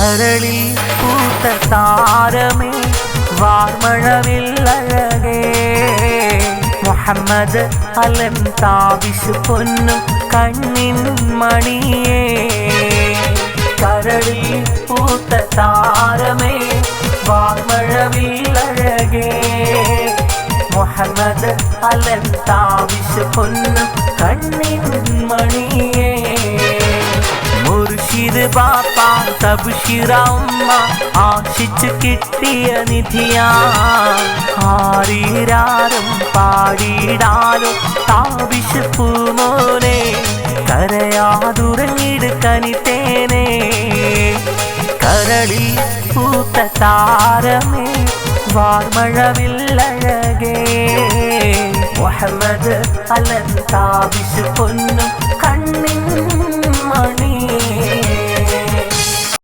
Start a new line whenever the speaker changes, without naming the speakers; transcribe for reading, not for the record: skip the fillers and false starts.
കരളിൽ പൂത്ത താരമേ വാർമഴവില്ലഴകേ മുഹമ്മദ് അലൻ താബിഷ് പൊന്നും കണ്ണിൻ മണിയേ കരളിൽ പൂത്ത താരമേ വാർമഴവില്ലഴകേ മുഹമ്മദ് അലൻ താബിഷ് പൊന്നും കണ്ണിൻ മണിയേ മുർഷിദ് ബാപ്പ തബ്ശിറ ഉമ്മ ആശിച്ചു കിട്ടിയ നിധിയാ ആരീരാരും പാടിയിടാനും താബിഷ് പൂമോനെ കരയാതുറങ്ങിട് കനിത്തേനെ കരളിൽ പൂത്ത താരമേ വാർമഴവില്ലഴകേ മുഹമ്മദ് അലൻ താബിഷ് പൊന്നും കണ്ണിൻ മണി